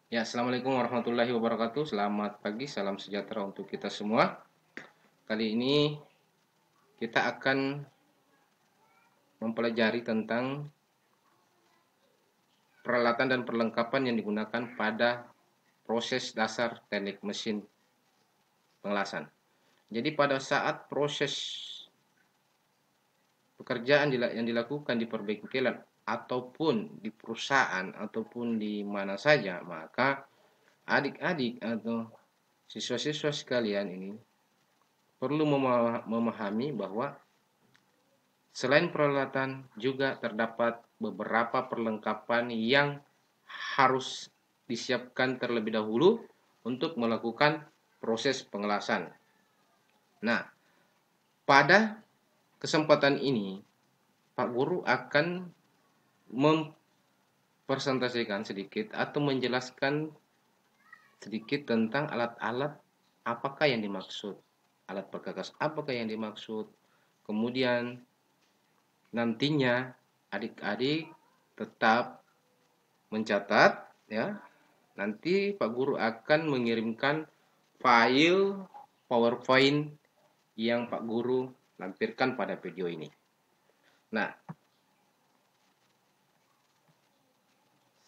Ya, Assalamualaikum warahmatullahi wabarakatuh. Selamat pagi, salam sejahtera untuk kita semua. Kali ini kita akan mempelajari tentang peralatan dan perlengkapan yang digunakan pada proses dasar teknik mesin pengelasan. Jadi pada saat proses pekerjaan yang dilakukan di perbengkelan ataupun di perusahaan ataupun di mana saja, maka adik-adik atau siswa-siswa sekalian ini perlu memahami bahwa selain peralatan juga terdapat beberapa perlengkapan yang harus disiapkan terlebih dahulu untuk melakukan proses pengelasan. Nah, pada kesempatan ini Pak Guru akan mempresentasikan sedikit atau menjelaskan sedikit tentang alat-alat apakah yang dimaksud, alat perkakas apakah yang dimaksud. Kemudian nantinya adik-adik tetap mencatat ya. Nanti Pak Guru akan mengirimkan file PowerPoint yang Pak Guru lampirkan pada video ini. Nah,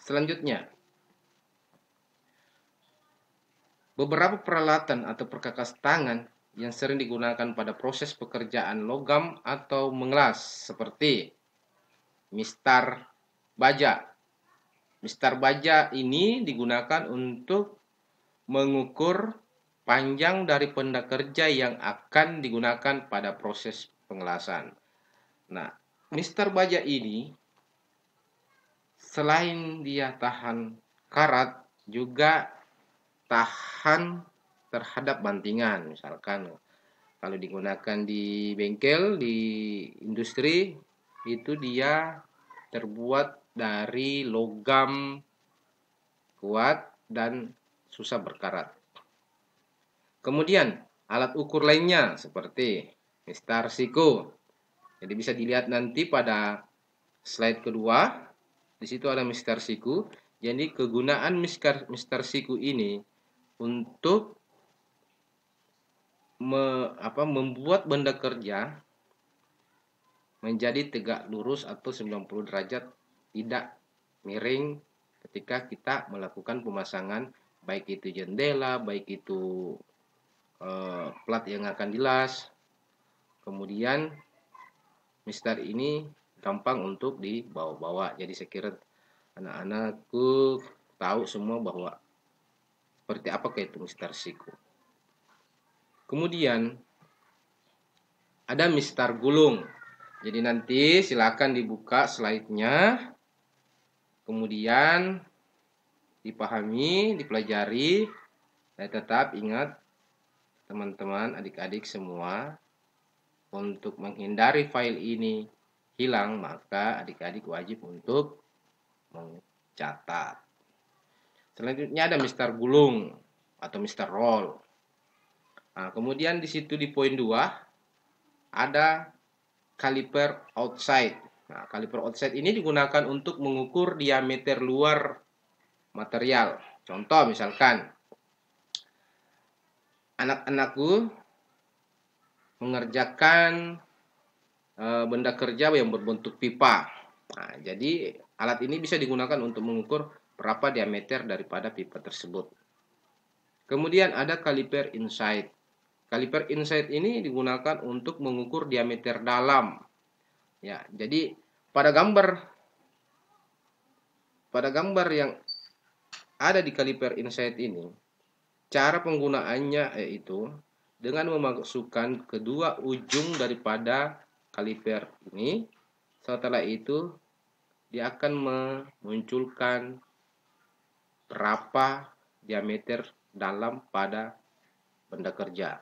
selanjutnya beberapa peralatan atau perkakas tangan yang sering digunakan pada proses pekerjaan logam atau mengelas seperti mistar baja. Mistar baja ini digunakan untuk mengukur panjang dari benda kerja yang akan digunakan pada proses pengelasan. Nah, mistar baja ini selain dia tahan karat, juga tahan terhadap bantingan. Misalkan kalau digunakan di bengkel, di industri, itu dia terbuat dari logam kuat dan susah berkarat. Kemudian alat ukur lainnya seperti mistar siku. Jadi bisa dilihat nanti pada slide kedua. Di situ ada mistar siku. Jadi kegunaan mistar siku ini untuk membuat benda kerja menjadi tegak lurus atau 90 derajat, tidak miring ketika kita melakukan pemasangan, baik itu jendela, baik itu plat yang akan dilas. Kemudian mistar ini gampang untuk dibawa-bawa. Jadi saya kira anak-anakku tahu semua bahwa seperti apakah itu mistar siku. Kemudian ada mistar gulung. Jadi nanti silakan dibuka slide-nya. Kemudian dipahami, dipelajari. Dan tetap ingat teman-teman, adik-adik semua, untuk menghindari file ini hilang, maka adik-adik wajib untuk mencatat. Selanjutnya ada mistar gulung atau mistar roll. Nah, kemudian di situ di poin 2 ada kaliper outside. Nah, kaliper outside ini digunakan untuk mengukur diameter luar material. Contoh misalkan anak-anakku mengerjakan benda kerja yang berbentuk pipa. Nah, jadi alat ini bisa digunakan untuk mengukur berapa diameter daripada pipa tersebut. Kemudian ada kaliper inside. Kaliper inside ini digunakan untuk mengukur diameter dalam. Ya, jadi pada gambar yang ada di kaliper inside ini, cara penggunaannya yaitu dengan memasukkan kedua ujung daripada kaliper ini. Setelah itu dia akan memunculkan berapa diameter dalam pada benda kerja.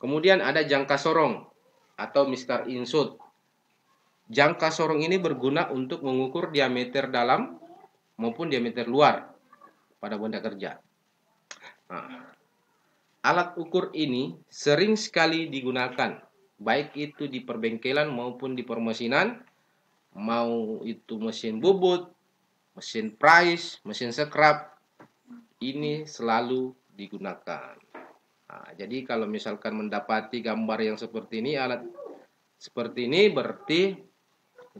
Kemudian ada jangka sorong atau mistar insert. Jangka sorong ini berguna untuk mengukur diameter dalam maupun diameter luar pada benda kerja. Nah, alat ukur ini sering sekali digunakan, baik itu di perbengkelan maupun di permesinan, mau itu mesin bubut, mesin prais, mesin scrap, ini selalu digunakan. Nah, jadi kalau misalkan mendapati gambar yang seperti ini, alat seperti ini, berarti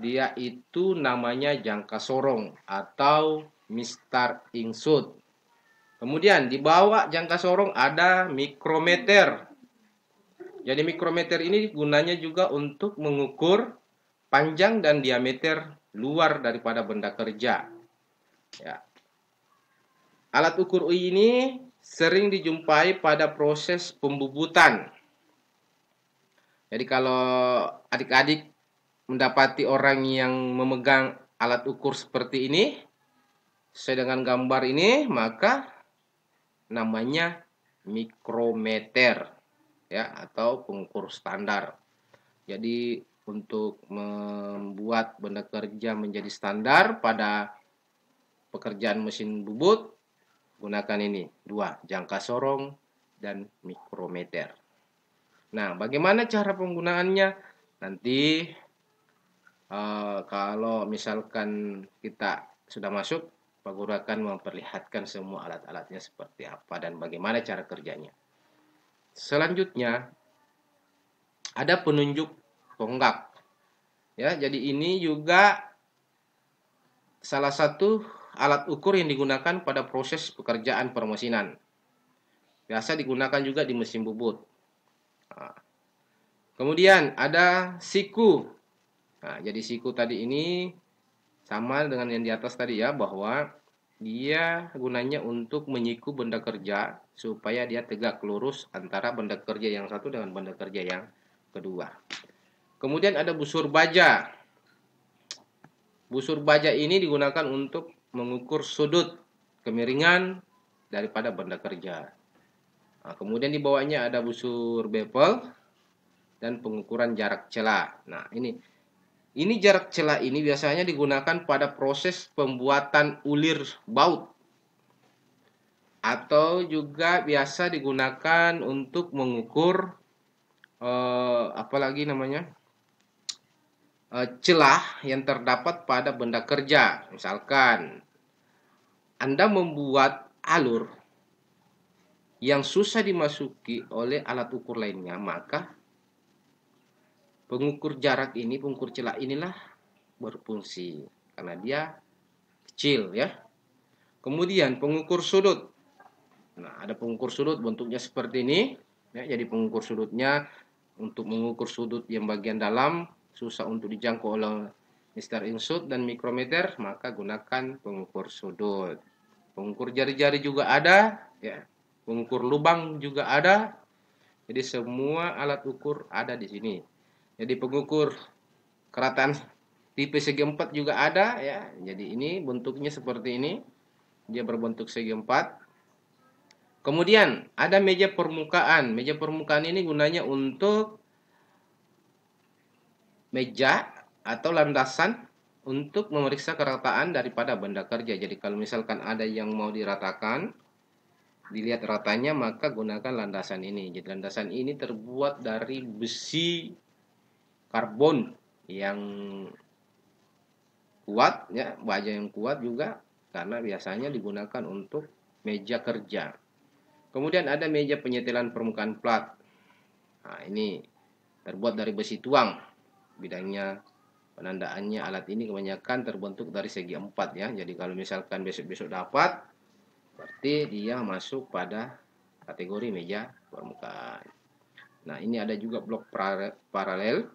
dia itu namanya jangka sorong atau mistar insut. Kemudian di bawah jangka sorong ada mikrometer. Jadi mikrometer ini gunanya juga untuk mengukur panjang dan diameter luar daripada benda kerja. Ya. Alat ukur UI ini sering dijumpai pada proses pembubutan. Jadi kalau adik-adik mendapati orang yang memegang alat ukur seperti ini, sesuai dengan gambar ini, maka namanya mikrometer, ya, atau pengukur standar. Jadi untuk membuat benda kerja menjadi standar pada pekerjaan mesin bubut, gunakan ini, dua, jangka sorong dan mikrometer. Nah, bagaimana cara penggunaannya? Nanti kalau misalkan kita sudah masuk, Pak Guru akan memperlihatkan semua alat-alatnya seperti apa dan bagaimana cara kerjanya. Selanjutnya, ada penunjuk tonggak. Ya, jadi ini juga salah satu alat ukur yang digunakan pada proses pekerjaan permesinan. Biasa digunakan juga di mesin bubut. Nah, kemudian ada siku. Nah, jadi siku tadi ini sama dengan yang di atas tadi ya, bahwa dia gunanya untuk menyiku benda kerja supaya dia tegak lurus antara benda kerja yang satu dengan benda kerja yang kedua. Kemudian ada busur baja. Busur baja ini digunakan untuk mengukur sudut kemiringan daripada benda kerja. Nah, kemudian di bawahnya ada busur bevel dan pengukuran jarak celah. Nah, ini jarak celah ini biasanya digunakan pada proses pembuatan ulir baut atau juga biasa digunakan untuk mengukur apalagi namanya celah yang terdapat pada benda kerja. Misalkan Anda membuat alur yang susah dimasuki oleh alat ukur lainnya, maka pengukur jarak ini, pengukur celah inilah berfungsi karena dia kecil ya. Kemudian pengukur sudut. Nah, ada pengukur sudut bentuknya seperti ini ya. Jadi pengukur sudutnya untuk mengukur sudut yang bagian dalam susah untuk dijangkau oleh mistar insut dan mikrometer, maka gunakan pengukur sudut. Pengukur jari-jari juga ada ya. Pengukur lubang juga ada. Jadi semua alat ukur ada di sini. Jadi pengukur kerataan tipe segi 4 juga ada ya. Jadi ini bentuknya seperti ini. Dia berbentuk segi 4. Kemudian ada meja permukaan. Meja permukaan ini gunanya untuk meja atau landasan untuk memeriksa kerataan daripada benda kerja. Jadi kalau misalkan ada yang mau diratakan, dilihat ratanya, maka gunakan landasan ini. Jadi landasan ini terbuat dari besi karbon yang kuat ya, baja yang kuat juga, karena biasanya digunakan untuk meja kerja. Kemudian ada meja penyetelan permukaan plat. Nah, ini terbuat dari besi tuang. Bidangnya penandaannya alat ini kebanyakan terbentuk dari segi 4 ya. Jadi kalau misalkan besok-besok dapat, berarti dia masuk pada kategori meja permukaan. Nah, ini ada juga blok paralel.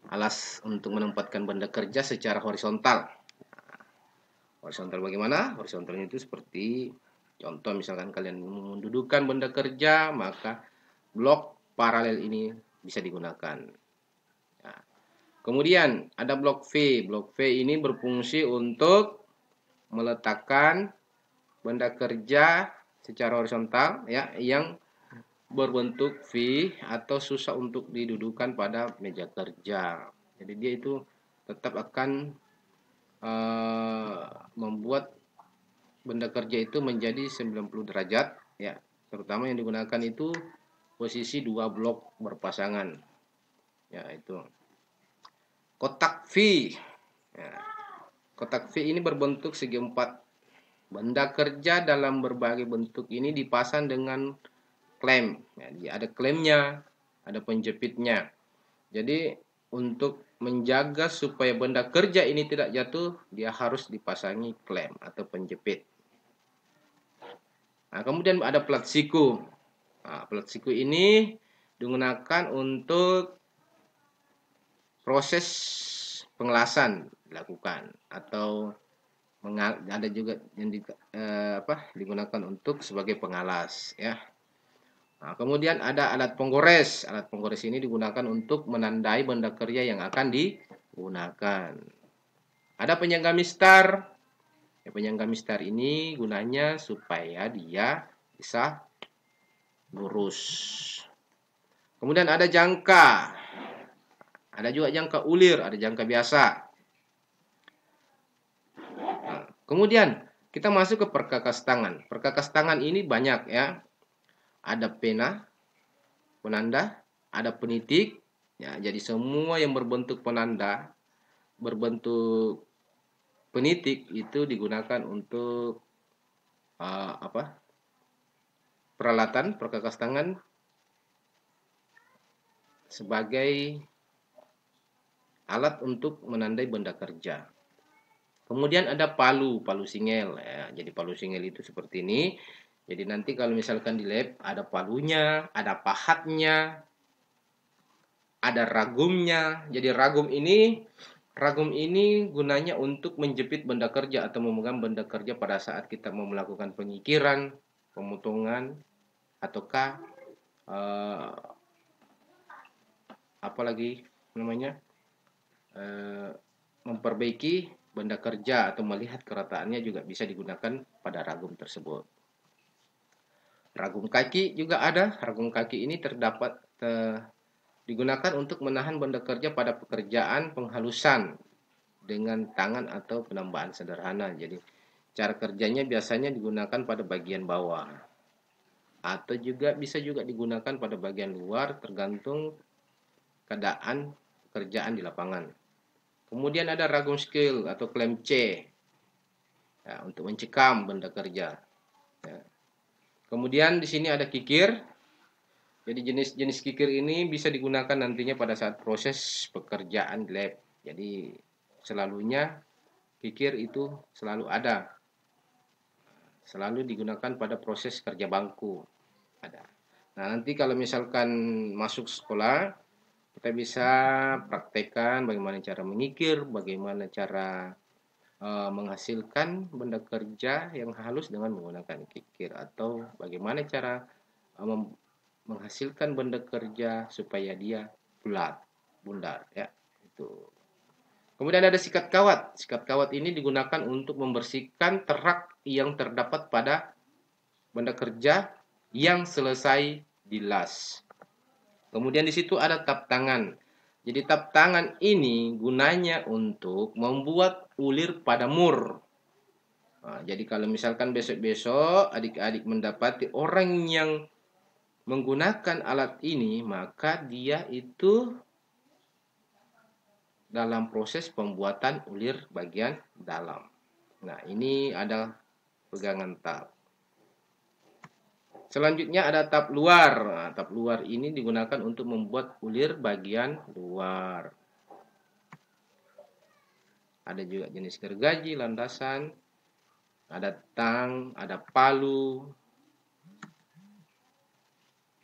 Alas untuk menempatkan benda kerja secara horizontal. Horizontal bagaimana? Horizontalnya itu seperti contoh, misalkan kalian mendudukkan benda kerja, maka blok paralel ini bisa digunakan. Nah, kemudian ada blok V. Blok V ini berfungsi untuk meletakkan benda kerja secara horizontal ya, yang berbentuk V atau susah untuk didudukan pada meja kerja. Jadi dia itu tetap akan membuat benda kerja itu menjadi 90 derajat ya. Terutama yang digunakan itu posisi dua blok berpasangan. Ya, itu kotak V. Ya. Kotak V ini berbentuk segi empat. Benda kerja dalam berbagai bentuk ini dipasang dengan klem. Jadi ada klemnya, ada penjepitnya. Jadi untuk menjaga supaya benda kerja ini tidak jatuh, dia harus dipasangi klem atau penjepit. Nah, kemudian ada plat siku. Nah, plat siku ini digunakan untuk proses pengelasan dilakukan, atau ada juga yang digunakan untuk sebagai pengalas, ya. Nah, kemudian ada alat penggores. Alat penggores ini digunakan untuk menandai benda kerja yang akan digunakan. Ada penyangga mistar. Ya, penyangga mistar ini gunanya supaya dia bisa lurus. Kemudian ada jangka. Ada juga jangka ulir, ada jangka biasa. Nah, kemudian kita masuk ke perkakas tangan. Perkakas tangan ini banyak, ya. Ada pena, penanda, ada penitik. Ya, jadi semua yang berbentuk penanda, berbentuk penitik itu digunakan untuk peralatan perkakas tangan sebagai alat untuk menandai benda kerja. Kemudian ada palu singel, ya. Jadi palu singel itu seperti ini. Jadi nanti kalau misalkan di lab ada palunya, ada pahatnya, ada ragumnya. Jadi ragum ini gunanya untuk menjepit benda kerja atau memegang benda kerja pada saat kita mau melakukan pengikiran, pemotongan, ataukah apalagi namanya, memperbaiki benda kerja atau melihat kerataannya juga bisa digunakan pada ragum tersebut. Ragum kaki juga ada. Ragum kaki ini digunakan untuk menahan benda kerja pada pekerjaan penghalusan dengan tangan atau penambahan sederhana. Jadi cara kerjanya biasanya digunakan pada bagian bawah, atau juga bisa juga digunakan pada bagian luar tergantung keadaan pekerjaan di lapangan. Kemudian ada ragum skill atau klem C, ya, untuk mencekam benda kerja. Ya. Kemudian di sini ada kikir. Jadi jenis kikir ini bisa digunakan nantinya pada saat proses pekerjaan di lab. Jadi selalunya kikir itu selalu ada, selalu digunakan pada proses kerja bangku. Ada. Nah, nanti kalau misalkan masuk sekolah, kita bisa praktekkan bagaimana cara mengikir, bagaimana cara menghasilkan benda kerja yang halus dengan menggunakan kikir, atau bagaimana cara menghasilkan benda kerja supaya dia bulat, bundar, ya. Itu. Kemudian ada sikat kawat. Sikat kawat ini digunakan untuk membersihkan terak yang terdapat pada benda kerja yang selesai dilas. Kemudian di situ ada tap tangan. Jadi tap tangan ini gunanya untuk membuat ulir pada mur. Nah, jadi kalau misalkan besok-besok adik-adik mendapati orang yang menggunakan alat ini, maka dia itu dalam proses pembuatan ulir bagian dalam. Nah, ini ada pegangan tap. Selanjutnya ada tap luar. Nah, tap luar ini digunakan untuk membuat ulir bagian luar. Ada juga jenis gergaji, landasan, ada tang, ada palu,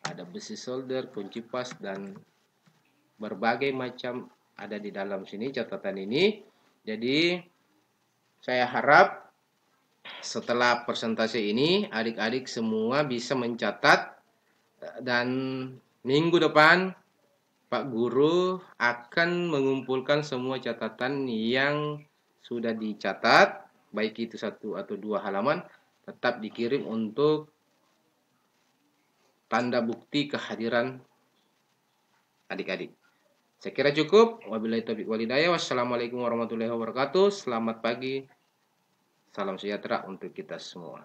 ada besi solder, kunci pas, dan berbagai macam ada di dalam sini catatan ini. Jadi saya harap setelah presentasi ini adik-adik semua bisa mencatat, dan minggu depan Pak Guru akan mengumpulkan semua catatan yang sudah dicatat, baik itu 1 atau 2 halaman, tetap dikirim untuk tanda bukti kehadiran adik-adik. Saya kira cukup. Wabillahi taufiq wal hidayah. Wassalamualaikum warahmatullahi wabarakatuh. Selamat pagi. Salam sejahtera untuk kita semua.